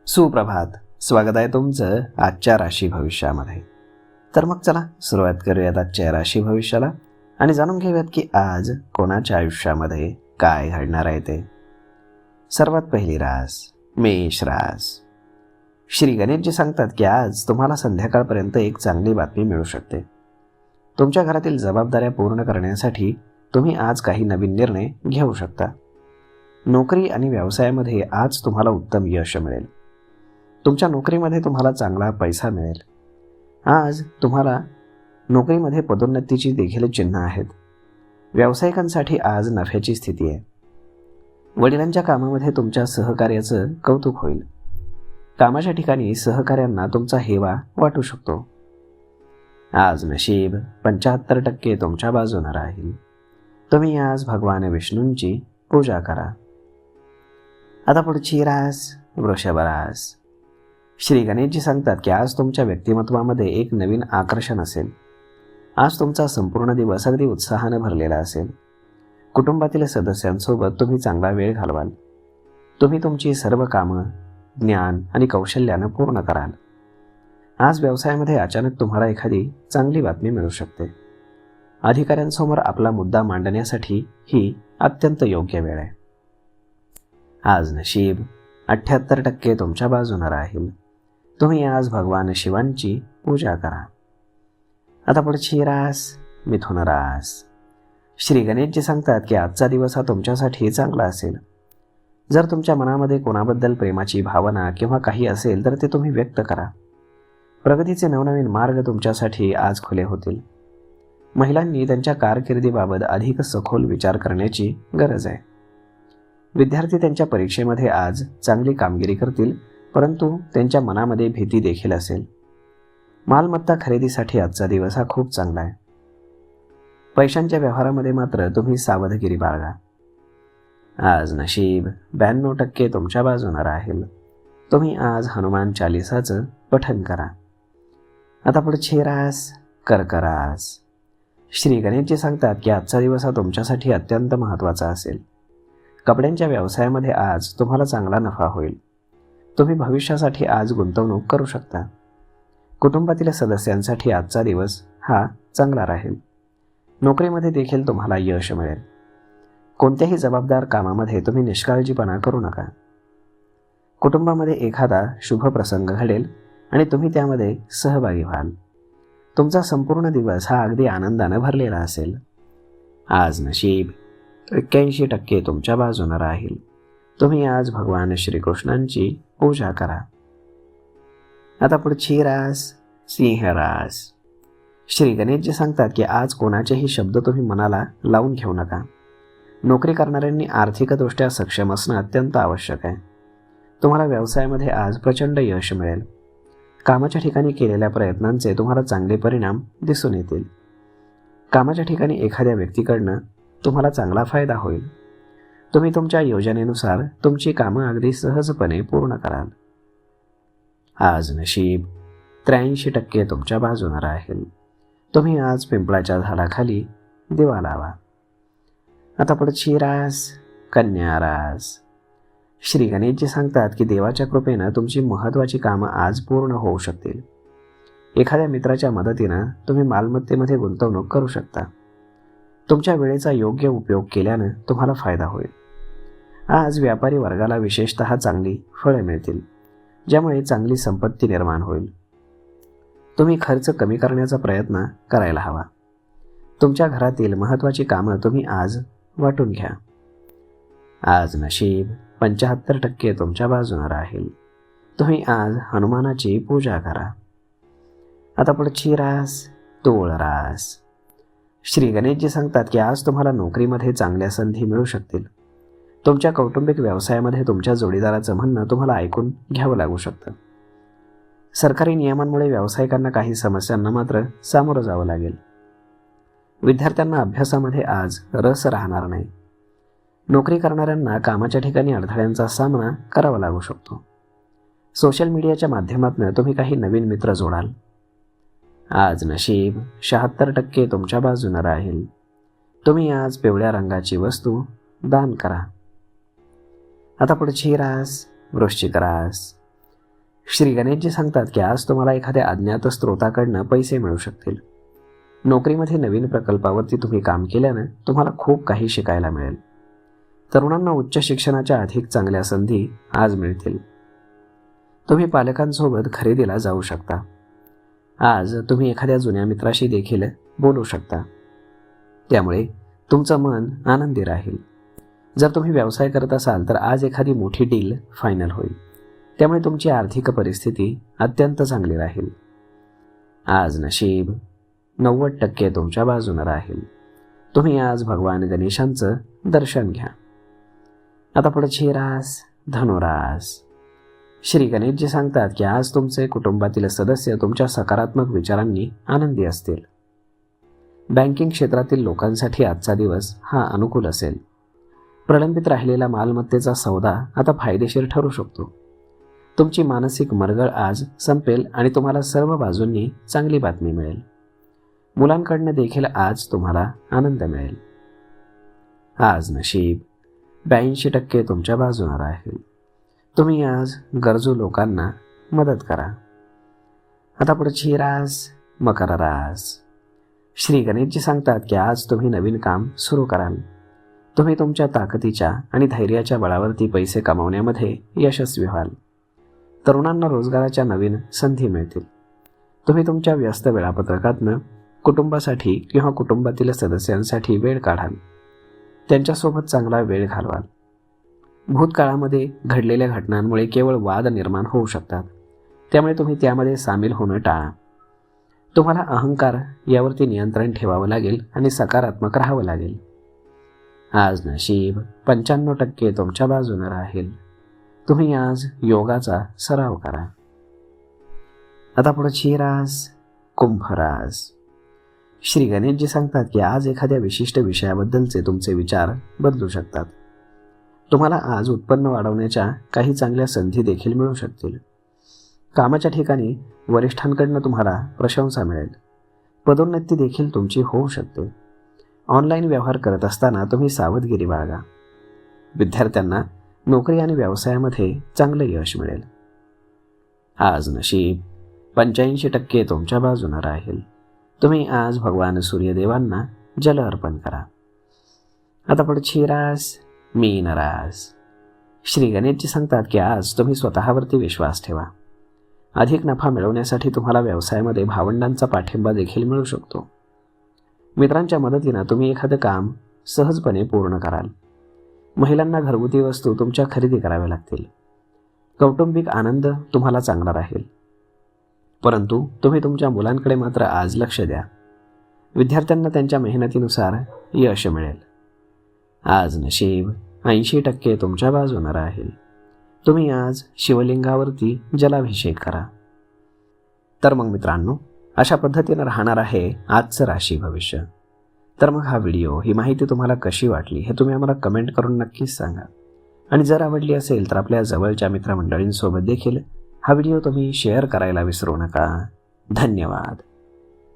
सुप्रभात. स्वागत आहे तुमचं आजच्या राशी भविष्यामध्ये. तर मग चला सुरुवात करूयात आजच्या राशी भविष्याला आणि जाणून घेऊयात की आज कोणाच्या आयुष्यामध्ये काय घडणार आहे ते. सर्वात पहिली रास मेष रास. श्री गणेशजी सांगतात की आज तुम्हाला संध्याकाळपर्यंत एक चांगली बातमी मिळू शकते. तुमच्या घरातील जबाबदाऱ्या पूर्ण करण्यासाठी तुम्ही आज काही नवीन निर्णय घेऊ शकता. नोकरी आणि व्यवसायामध्ये आज तुम्हाला उत्तम यश मिळेल. तुमच्या नोकरीमध्ये तुम्हाला चांगला पैसा मिळेल. आज तुम्हाला नोकरीमध्ये पदोन्नतीची देखील चिन्ह आहेत. व्यावसायिकांसाठी आज नफ्याची स्थिती आहे. वडिलांच्या कामामध्ये तुमच्या सहकार्याचं कौतुक होईल. कामाच्या ठिकाणी सहकाऱ्यांना तुमचा हेवा वाटू शकतो. आज नशीब 75% तुमच्या बाजूने राहील. तुम्ही आज भगवान विष्णूंची पूजा करा. आता पुढची रास वृषभ रास. श्री गणेशजी सांगतात की आज तुमच्या व्यक्तिमत्वामध्ये एक नवीन आकर्षण असेल. आज तुमचा संपूर्ण दिवस अगदी उत्साहाने भरलेला असेल. कुटुंबातील सदस्यांसोबत तुम्ही चांगला वेळ घालवाल. तुम्ही तुमची सर्व कामं ज्ञान आणि कौशल्यानं पूर्ण कराल. आज व्यवसायामध्ये अचानक तुम्हाला एखादी चांगली बातमी मिळू शकते. अधिकाऱ्यांसमोर आपला मुद्दा मांडण्यासाठी ही अत्यंत योग्य वेळ आहे. आज नशीब 78% तुमच्या बाजूने राहील. तुम्ही आज भगवान शिवांची पूजा करा. आता पुढची रास मिथुन रास. श्री गणेशजी सांगतात की आजचा दिवस हा तुमच्यासाठी चांगला असेल. जर तुमच्या मनामध्ये कोणाबद्दल प्रेमाची भावना किंवा काही असेल तर ते तुम्ही व्यक्त करा. प्रगतीचे नवनवीन मार्ग तुमच्यासाठी आज खुले होतील. महिलांनी त्यांच्या कारकिर्दीबाबत अधिक सखोल विचार करण्याची गरज आहे. विद्यार्थी त्यांच्या परीक्षेमध्ये आज चांगली कामगिरी करतील, परंतु त्यांच्या मनामध्ये भीती देखील असेल. मालमत्ता खरेदीसाठी आजचा दिवस हा खूप चांगला आहे. पैशांच्या व्यवहारामध्ये मात्र तुम्ही सावधगिरी बाळगा. आज नशीब 92% तुमच्या बाजूने राहील. तुम्ही आज हनुमान चालिसाचं पठण करा. आता पुढची रास कर्क रास. श्री गणेशजी सांगतात की आजचा दिवस हा तुमच्यासाठी अत्यंत महत्त्वाचा असेल. कपड्यांच्या व्यवसायामध्ये आज तुम्हाला चांगला नफा होईल. तुम्ही भविष्यासाठी आज गुंतवणूक करू शकता. कुटुंबातील सदस्यांसाठी आजचा दिवस हा चांगला राहील. नोकरीमध्ये देखील तुम्हाला यश मिळेल. कोणत्याही जबाबदार कामामध्ये तुम्ही निष्काळजीपणा करू नका. कुटुंबामध्ये एखादा शुभ प्रसंग घडेल आणि तुम्ही त्यामध्ये सहभागी व्हाल. तुमचा संपूर्ण दिवस हा अगदी आनंदाने भरलेला असेल. आज नशीब 81% तुमच्या बाजूने राहील. तुम्ही आज भगवान श्रीकृष्णांची पूजा करा. आता पुढची रास सिंह रास. श्री गणेशजी सांगतात की आज कोणाचेही शब्द तुम्ही मनाला लावून घेऊ नका. नोकरी करणाऱ्यांनी आर्थिकदृष्ट्या सक्षम असणं अत्यंत आवश्यक आहे. तुम्हाला व्यवसायामध्ये आज प्रचंड यश मिळेल. कामाच्या ठिकाणी केलेल्या प्रयत्नांचे तुम्हाला चांगले परिणाम दिसून येतील. कामाच्या ठिकाणी एखाद्या व्यक्तीकडनं तुम्हाला चांगला फायदा होईल. तुम्ही तुमच्या योजनेनुसार तुमची कामं अगदी सहजपणे पूर्ण कराल. आज नशीब 83% तुमच्या बाजूने राहील. तुम्ही आज पिंपळाच्या झाडाखाली दिवा लावा. आता पुढची रास कन्या रास. श्री गणेशजी सांगतात की देवाच्या कृपेनं तुमची महत्त्वाची कामं आज पूर्ण होऊ शकतील. एखाद्या मित्राच्या मदतीनं तुम्ही मालमत्तेमध्ये गुंतवणूक करू शकता. तुमच्या वेळेचा योग्य उपयोग केल्यानं तुम्हाला फायदा होईल. आज व्यापारी वर्गाला विशेषतः चांगली फळे मिळतील, ज्यामुळे चांगली संपत्ती निर्माण होईल. तुम्ही खर्च कमी करण्याचा प्रयत्न करायला हवा. तुमच्या घरातील महत्त्वाची कामं तुम्ही आज वाटून घ्या. आज नशीब 75% तुमच्या बाजूने राहील. तुम्ही आज हनुमानाची पूजा करा. आता पुढची रास तूळ रास. श्री गणेशजी सांगतात की आज तुम्हाला नोकरीमध्ये चांगल्या संधी मिळू शकतील. तुमच्या कौटुंबिक व्यवसायामध्ये तुमच्या जोडीदाराचं म्हणणं तुम्हाला ऐकून घ्यावं लागू शकतं. सरकारी नियमांमुळे व्यावसायिकांना काही समस्यांना मात्र सामोरं जावं लागेल. विद्यार्थ्यांना अभ्यासामध्ये आज रस राहणार नाही. नोकरी करणाऱ्यांना कामाच्या ठिकाणी अडथळ्यांचा सामना करावा लागू शकतो. सोशल मीडियाच्या माध्यमातून तुम्ही काही नवीन मित्र जोडाल. आज नशीब 76% तुमच्या बाजूने राहील. तुम्ही आज पिवळ्या रंगाची वस्तू दान करा. आता पुढची रास वृश्चिक रास. श्री गणेशजी सांगतात की आज तुम्हाला एखाद्या अज्ञात स्रोताकडनं पैसे मिळू शकतील. नोकरीमध्ये नवीन प्रकल्पावरती तुम्ही काम केल्यानं तुम्हाला खूप काही शिकायला मिळेल. तरुणांना उच्च शिक्षणाच्या अधिक चांगल्या संधी आज मिळतील. तुम्ही पालकांसोबत खरेदीला जाऊ शकता. आज तुम्ही एखाद्या जुन्या मित्राशी देखील बोलू शकता. त्यामुळे तुमचं मन आनंदी राहील. जर तुम्ही व्यवसाय करत असाल तर आज एखादी मोठी डील फायनल होईल. त्यामुळे तुमची आर्थिक परिस्थिती अत्यंत चांगली राहील. आज नशीब 90% तुमच्या बाजूने राहील. तुम्ही आज भगवान गणेशांचं दर्शन घ्या. आता पुढची रास धनुरास. श्री गणेशजी सांगतात की आज तुमचे कुटुंबातील सदस्य तुमच्या सकारात्मक विचारांनी आनंदी असतील. बँकिंग क्षेत्रातील लोकांसाठी आजचा दिवस हा अनुकूल असेल. प्रलंबित राहिलेला मालमत्तेचा सौदा आता फायदेशीर ठरू शकतो. तुमची मानसिक मरगळ आज संपेल आणि तुम्हाला सर्व बाजूंनी चांगली बातमी मिळेल. मुलांकडनं देखील आज तुम्हाला आनंद मिळेल. आज नशीब 82% तुमच्या बाजूने राहील. तुम्ही आज गरजू लोकांना मदत करा. आता पुढची रास मकर रास. श्री गणेशजी सांगतात की आज तुम्ही नवीन काम सुरू कराल. तुम्ही तुमच्या ताकदीच्या आणि धैर्याच्या बळावरती पैसे कमावण्यामध्ये यशस्वी व्हाल. तरुणांना रोजगाराच्या नवीन संधी मिळतील. तुम्ही तुमच्या व्यस्त वेळापत्रकातनं कुटुंबासाठी किंवा कुटुंबातील सदस्यांसाठी वेळ काढाल. त्यांच्यासोबत चांगला वेळ घालवाल. भूतकाळामध्ये घडलेल्या घटनांमुळे केवळ वाद निर्माण होऊ शकतात. त्यामुळे तुम्ही त्यामध्ये सामील होणं टाळा. तुम्हाला अहंकार यावरती नियंत्रण ठेवावं लागेल आणि सकारात्मक राहावं लागेल. आज नशीब 95% तुमच्या बाजूने राहील. तुम्ही आज योगाचा सराव करा. आता पुढची रास कुंभ रास. श्री गणेशजी सांगतात की आज एखाद्या विशिष्ट विषयाबद्दलचे तुमचे विचार बदलू शकतात. तुम्हाला आज उत्पन्न वाढवण्याच्या काही चांगल्या संधी देखील मिळू शकतील. कामाच्या ठिकाणी वरिष्ठांकडनं तुम्हाला प्रशंसा मिळेल. पदोन्नती देखील तुमची होऊ शकते. ऑनलाईन व्यवहार करत असताना तुम्ही सावधगिरी बाळगा. विद्यार्थ्यांना नोकरी आणि व्यवसायामध्ये चांगलं यश मिळेल. आज नशीब 85% तुमच्या बाजूने राहील. तुम्ही आज भगवान सूर्यदेवांना जल अर्पण करा. आता पुढची रास मीन रास. श्री गणेशजी सांगतात की आज तुम्ही स्वतःवरती विश्वास ठेवा. अधिक नफा मिळवण्यासाठी तुम्हाला व्यवसायामध्ये भावंडांचा पाठिंबा देखील मिळू शकतो. मित्रांच्या मदतीनं तुम्ही एखादं काम सहजपणे पूर्ण कराल. महिलांना घरगुती वस्तू तुमच्या खरेदी कराव्या लागतील. कौटुंबिक आनंद तुम्हाला चांगला राहील. परंतु तुम्ही तुमच्या मुलांकडे मात्र आज लक्ष द्या. विद्यार्थ्यांना त्यांच्या मेहनतीनुसार यश मिळेल. आज नशीब 80% तुमच्या बाजूने राहील. तुम्ही आज शिवलिंगावरती जलाभिषेक करा. तर मग मित्रांनो, अशा पद्धतीनं राहणार आहे आजचं राशी भविष्य. तर मग हा व्हिडिओ, ही माहिती तुम्हाला कशी वाटली हे तुम्ही आम्हाला कमेंट करून नक्कीच सांगा. आणि जर आवडली असेल तर आपल्या जवळच्या मित्रमंडळींसोबत देखील हा व्हिडिओ तुम्ही शेअर करायला विसरू नका. धन्यवाद.